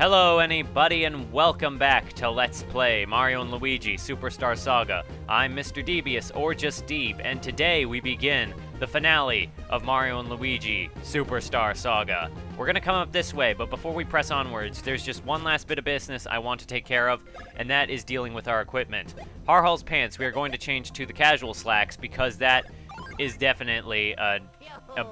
Hello anybody and welcome back to Let's Play Mario & Luigi Superstar Saga. I'm Mr. Devious, or just Deeb, and today we begin the finale of Mario & Luigi Superstar Saga. We're gonna come up this way, but before we press onwards, there's just one last bit of business I want to take care of, and that is dealing with our equipment. Harhal's pants, we are going to change to the casual slacks because that is definitely a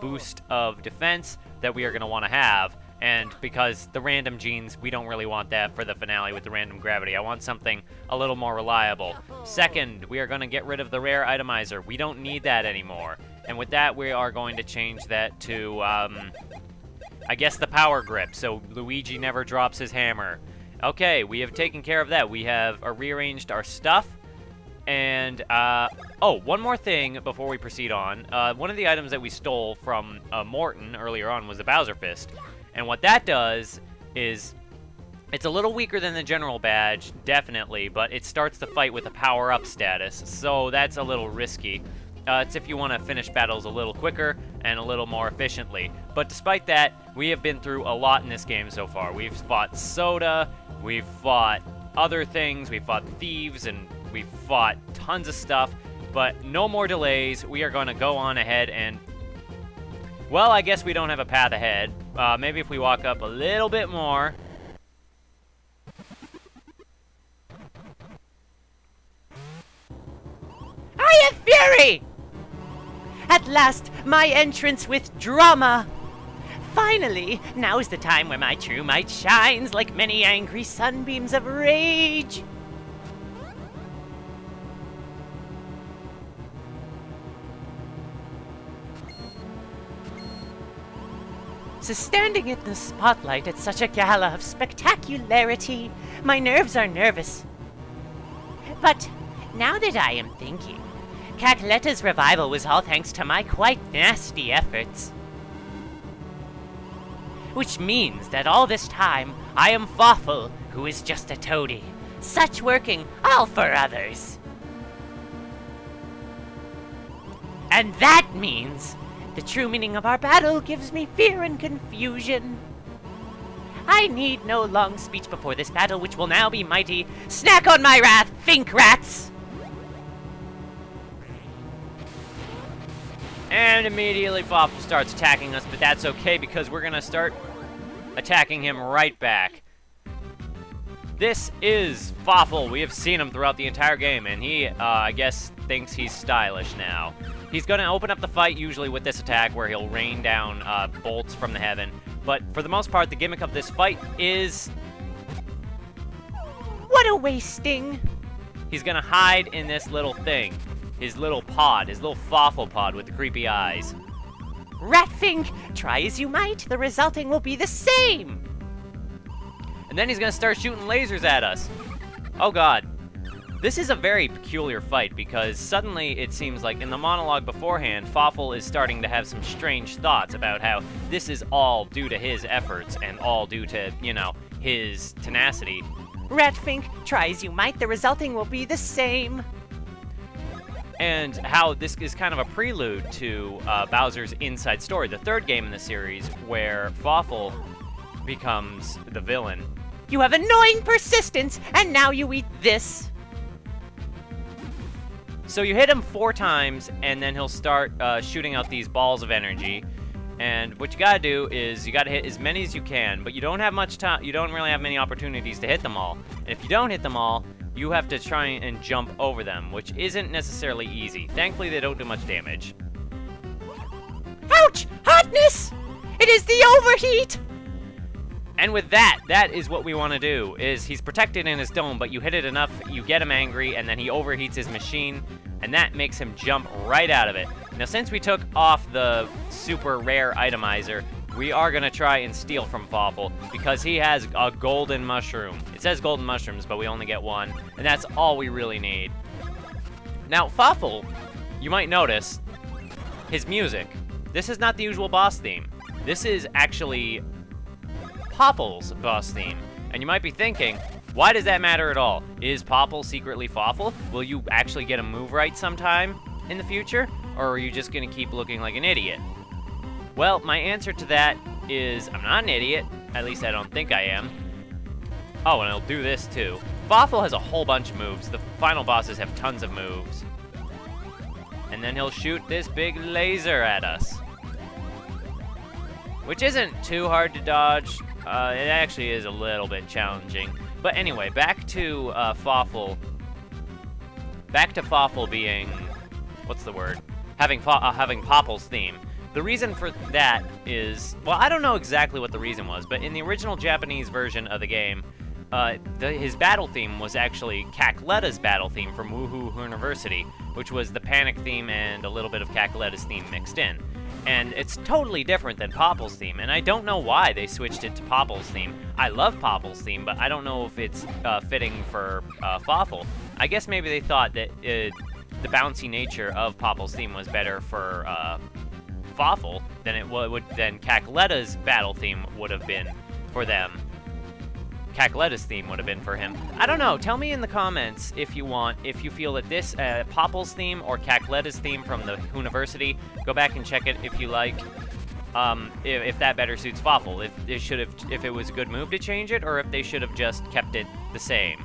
boost of defense that we are gonna want to have. And because the random jeans, we don't really want that for the finale with the random gravity. I want something a little more reliable. Second, we are going to get rid of the rare itemizer. We don't need that anymore. And with that, we are going to change that to, I guess the power grip, so Luigi never drops his hammer. Okay, we have taken care of that. We have rearranged our stuff. And, oh, one more thing before we proceed on. One of the items that we stole from Morton earlier on was the Bowser Fist. And what that does is, it's a little weaker than the general badge, definitely, but it starts the fight with a power-up status, so that's a little risky. It's if you want to finish battles a little quicker and a little more efficiently. But despite that, we have been through a lot in this game so far. We've fought Soda, we've fought other things, we've fought thieves, and we've fought tons of stuff, but no more delays. We are going to go on ahead and, well, I guess we don't have a path ahead. Maybe if we walk up a little bit more. I have fury! At last, my entrance with drama. Finally, now's the time where my true might shines like many angry sunbeams of rage. So standing in the spotlight at such a gala of spectacularity, my nerves are nervous. But now that I am thinking, Bowletta's revival was all thanks to my quite nasty efforts. Which means that all this time, I am Fawful, who is just a toady, such working all for others. And that means the true meaning of our battle gives me fear and confusion. I need no long speech before this battle, which will now be mighty. Snack on my wrath, think rats! And immediately Fawful starts attacking us, but that's okay because we're going to start attacking him right back. This is Fawful. We have seen him throughout the entire game, and he, I guess, thinks he's stylish now. He's going to open up the fight usually with this attack where he'll rain down bolts from the heaven. But for the most part, the gimmick of this fight is... What a wasting! He's going to hide in this little thing. His little pod, his little Fawful pod with the creepy eyes. Ratfink, try as you might, the resulting will be the same! And then he's going to start shooting lasers at us. Oh god. This is a very peculiar fight because suddenly it seems like in the monologue beforehand, Fawful is starting to have some strange thoughts about how this is all due to his efforts and all due to, you know, his tenacity. Ratfink, try as you might, the resulting will be the same. And how this is kind of a prelude to Bowser's Inside Story, the third game in the series, where Fawful becomes the villain. You have annoying persistence, and now you eat this. So you hit him 4 times, and then he'll start shooting out these balls of energy. And what you gotta do is you gotta hit as many as you can, but you don't have much time. You don't really have many opportunities to hit them all. And if you don't hit them all, you have to try and jump over them, which isn't necessarily easy. Thankfully, they don't do much damage. Ouch! Hotness! It is the overheat! And with that, that is what we want to do, is he's protected in his dome, but you hit it enough, you get him angry, and then he overheats his machine, and that makes him jump right out of it. Now, since we took off the super rare itemizer, we are going to try and steal from Fawful, because he has a golden mushroom. It says golden mushrooms, but we only get one, and that's all we really need. Now, Fawful, you might notice, his music. This is not the usual boss theme. This is actually Popple's boss theme. And you might be thinking, why does that matter at all? Is Popple secretly Fawful? Will you actually get a move right sometime in the future? Or are you just going to keep looking like an idiot? Well, my answer to that is I'm not an idiot. At least I don't think I am. Oh, and it'll do this too. Fawful has a whole bunch of moves. The final bosses have tons of moves. And then he'll shoot this big laser at us, which isn't too hard to dodge. It actually is a little bit challenging. But anyway, back to Fawful. Back to Fawful being, what's the word? Having Popple's theme. The reason for that is, well, I don't know exactly what the reason was, but in the original Japanese version of the game, his battle theme was actually Cacletta's battle theme from Woohoo University, which was the Panic theme and a little bit of Cacletta's theme mixed in. And it's totally different than Popple's theme, and I don't know why they switched it to Popple's theme. I love Popple's theme, but I don't know if it's fitting for Fawful. I guess maybe they thought that the bouncy nature of Popple's theme was better for Fawful than Cacletta's battle theme would have been for them. Cacletta's theme would have been for him. I don't know. Tell me in the comments if you feel that this Popple's theme or Cacletta's theme from the University. Go back and check it if you like. If that better suits Fawful. If it was a good move to change it, or if they should have just kept it the same.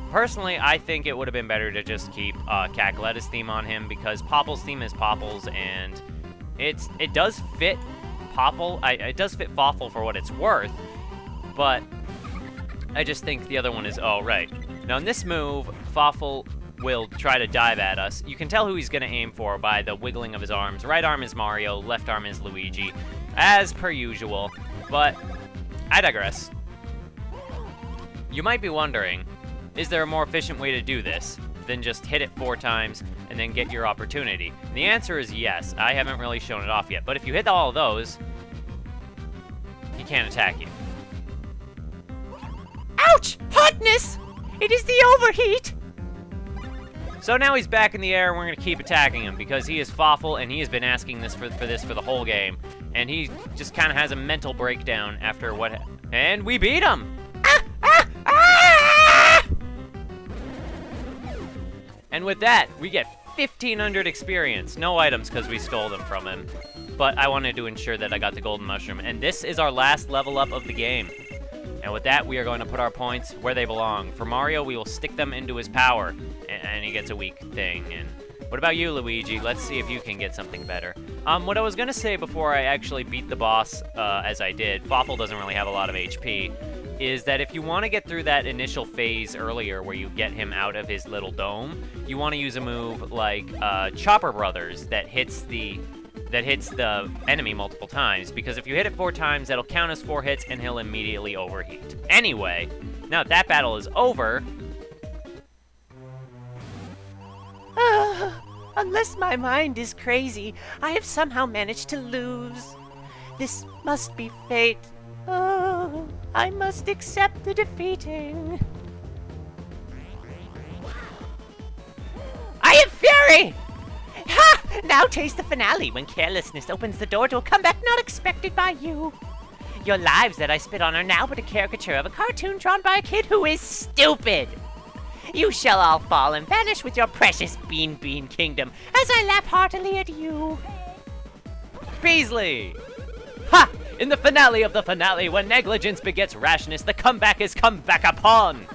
Personally, I think it would have been better to just keep Cacletta's theme on him, because Popple's theme is Popple's, and it does fit Popple. It does fit Fawful for what it's worth. But I just think the other one is, oh, right. Now, in this move, Fawful will try to dive at us. You can tell who he's going to aim for by the wiggling of his arms. Right arm is Mario, left arm is Luigi, as per usual. But I digress. You might be wondering, is there a more efficient way to do this than just hit it 4 times and then get your opportunity? And the answer is yes. I haven't really shown it off yet. But if you hit all of those, he can't attack you. Ouch! Hotness! It is the overheat! So now he's back in the air, and we're going to keep attacking him, because he is Fawful, and he has been asking this for the whole game. And he just kind of has a mental breakdown after what... And we beat him! Ah! Ah! Ah! And with that, we get 1,500 experience. No items, because we stole them from him. But I wanted to ensure that I got the golden mushroom. And this is our last level up of the game. And with that, we are going to put our points where they belong. For Mario, we will stick them into his power, and he gets a weak thing. And what about you, Luigi? Let's see if you can get something better. What I was going to say before I actually beat the boss, as I did, Fawful doesn't really have a lot of HP, is that if you want to get through that initial phase earlier where you get him out of his little dome, you want to use a move like Chopper Brothers that hits the enemy multiple times, because if you hit it 4 times, that'll count as 4 hits, and he'll immediately overheat. Anyway, now that battle is over... Unless my mind is crazy, I have somehow managed to lose. This must be fate. Oh, I must accept the defeating. I am fury! Ha! Now taste the finale, when carelessness opens the door to a comeback not expected by you. Your lives that I spit on are now but a caricature of a cartoon drawn by a kid who is stupid. You shall all fall and vanish with your precious Bean Kingdom as I laugh heartily at you. Beasley! Ha! In the finale of the finale, when negligence begets rashness, the comeback is come back upon!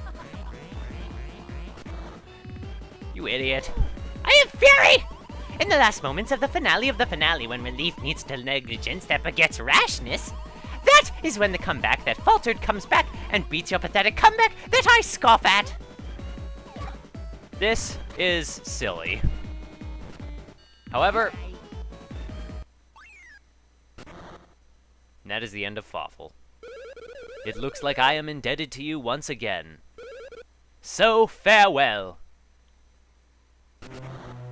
You idiot. I am fury! In the last moments of the finale, when relief meets to negligence that begets rashness, that is when the comeback that faltered comes back and beats your pathetic comeback that I scoff at. This is silly. However, that is the end of Fawful. It looks like I am indebted to you once again. So farewell.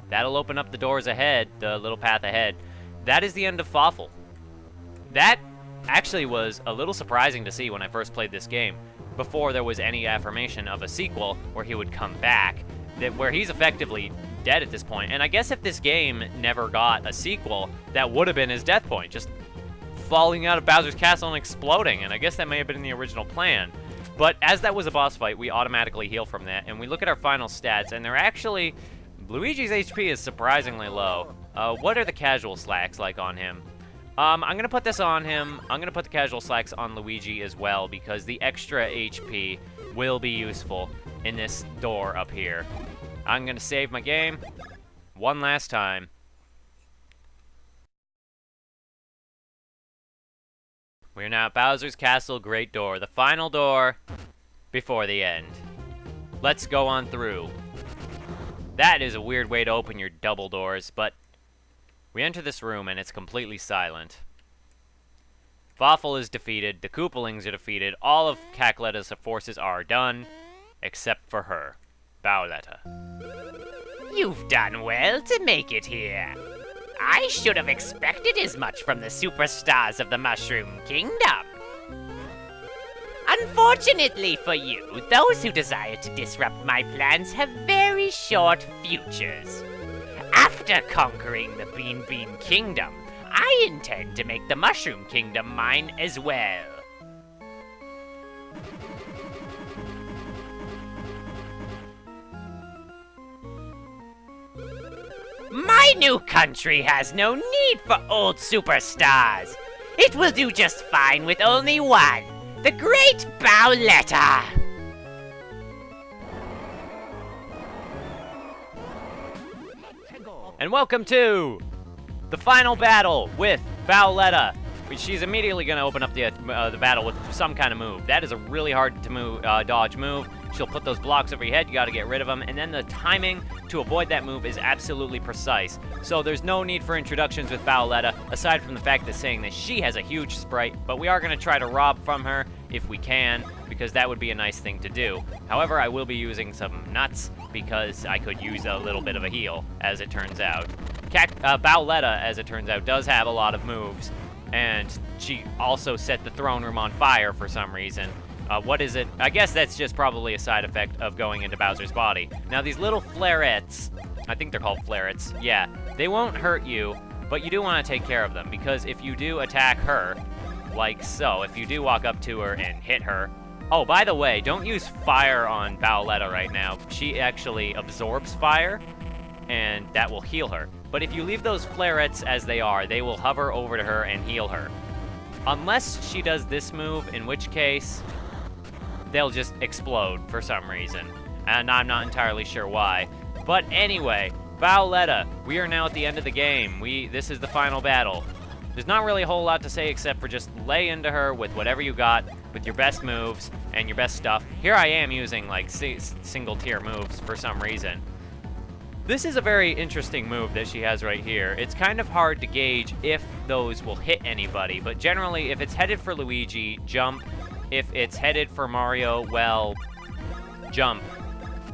That'll open up the doors ahead, the little path ahead. That is the end of Fawful. That actually was a little surprising to see when I first played this game, before there was any affirmation of a sequel where he would come back, where he's effectively dead at this point. And I guess if this game never got a sequel, that would have been his death point, just falling out of Bowser's castle and exploding, and I guess that may have been in the original plan. But as that was a boss fight, we automatically heal from that, and we look at our final stats, and they're actually... Luigi's HP is surprisingly low. What are the casual slacks like on him? I'm going to put this on him. I'm going to put the casual slacks on Luigi as well because the extra HP will be useful in this door up here. I'm going to save my game one last time. We're now at Bowser's Castle Great Door, the final door before the end. Let's go on through. That is a weird way to open your double doors, but we enter this room and it's completely silent. Fawful is defeated, the Koopalings are defeated, all of Cacletta's forces are done, except for her, Bowletta. You've done well to make it here. I should have expected as much from the superstars of the Mushroom Kingdom. Unfortunately for you, those who desire to disrupt my plans have very short futures. After conquering the Bean Kingdom, I intend to make the Mushroom Kingdom mine as well. My new country has no need for old superstars. It will do just fine with only one, the Great Bowletta. And welcome to the final battle with Bowletta. She's immediately going to open up the battle with some kind of move. That is a really hard to dodge move. She'll put those blocks over your head. You got to get rid of them. And then the timing to avoid that move is absolutely precise. So there's no need for introductions with Bowletta, aside from the fact that saying that she has a huge sprite. But we are going to try to rob from her if we can, because that would be a nice thing to do. However, I will be using some nuts because I could use a little bit of a heal, as it turns out. Bowletta, as it turns out, does have a lot of moves. And she also set the throne room on fire for some reason. What is it? I guess that's just probably a side effect of going into Bowser's body. Now, these little flarettes, I think they're called flarettes, yeah, they won't hurt you, but you do want to take care of them, because if you do attack her, like so, if you do walk up to her and hit her... Oh, by the way, don't use fire on Bowletta right now. She actually absorbs fire, and that will heal her. But if you leave those flarettes as they are, they will hover over to her and heal her. Unless she does this move, in which case they'll just explode for some reason. And I'm not entirely sure why. But anyway, Bowletta, we are now at the end of the game. This is the final battle. There's not really a whole lot to say except for just lay into her with whatever you got, with your best moves and your best stuff. Here I am using like single tier moves for some reason. This is a very interesting move that she has right here. It's kind of hard to gauge if those will hit anybody, but generally if it's headed for Luigi, jump. If it's headed for Mario, well, jump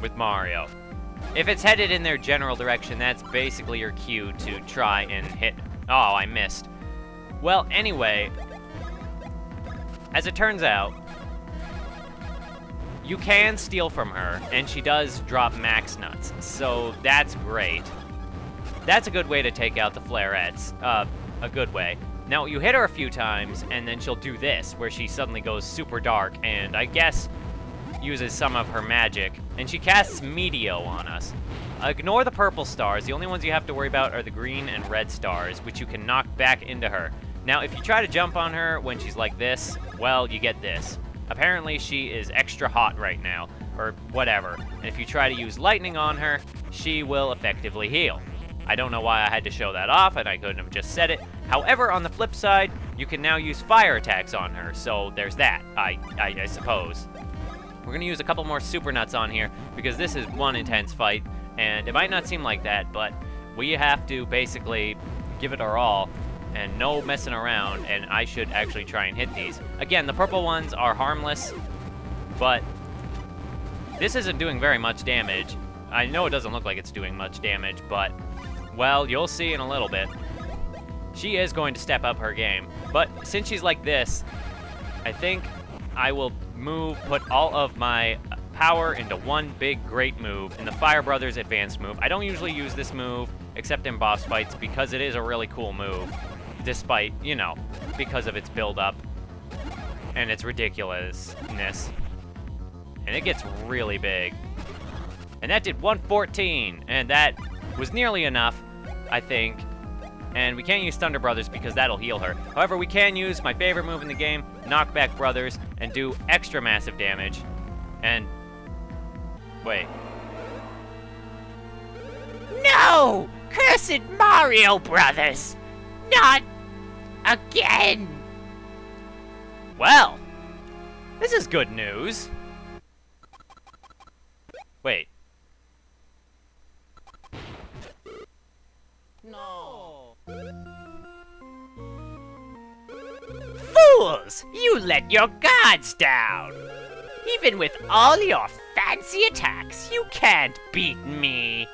with Mario. If it's headed in their general direction, that's basically your cue to try and hit. Oh, I missed. Well, anyway, as it turns out, you can steal from her, and she does drop max nuts, so that's great. That's a good way to take out the flarettes, a good way. Now, you hit her a few times, and then she'll do this, where she suddenly goes super dark, and I guess uses some of her magic, and she casts Meteor on us. Ignore the purple stars. The only ones you have to worry about are the green and red stars, which you can knock back into her. Now, if you try to jump on her when she's like this, well, you get this. Apparently, she is extra hot right now, or whatever. And if you try to use lightning on her, she will effectively heal. I don't know why I had to show that off, and I couldn't have just said it. However, on the flip side, you can now use fire attacks on her, so there's that, I suppose. We're going to use a couple more super nuts on here, because this is one intense fight, and it might not seem like that, but we have to basically give it our all, and no messing around, and I should actually try and hit these. Again, the purple ones are harmless, but this isn't doing very much damage. I know it doesn't look like it's doing much damage, but, well, you'll see in a little bit. She is going to step up her game, but since she's like this, I think I will put all of my power into one big great move, in the Fire Brothers advanced move. I don't usually use this move, except in boss fights, because it is a really cool move, despite, you know, because of its build-up and its ridiculousness. And it gets really big. And that did 114, and that was nearly enough, I think, And we can't use Thunder Brothers because that'll heal her. However, we can use my favorite move in the game, Knockback Brothers, and do extra massive damage. And... wait. No! Cursed Mario Brothers! Not again! Well, this is good news. Wait. No. Fools! You let your guards down! Even with all your fancy attacks, you can't beat me!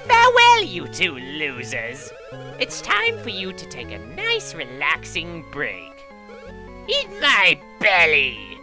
Farewell, you two losers! It's time for you to take a nice relaxing break. Eat my belly!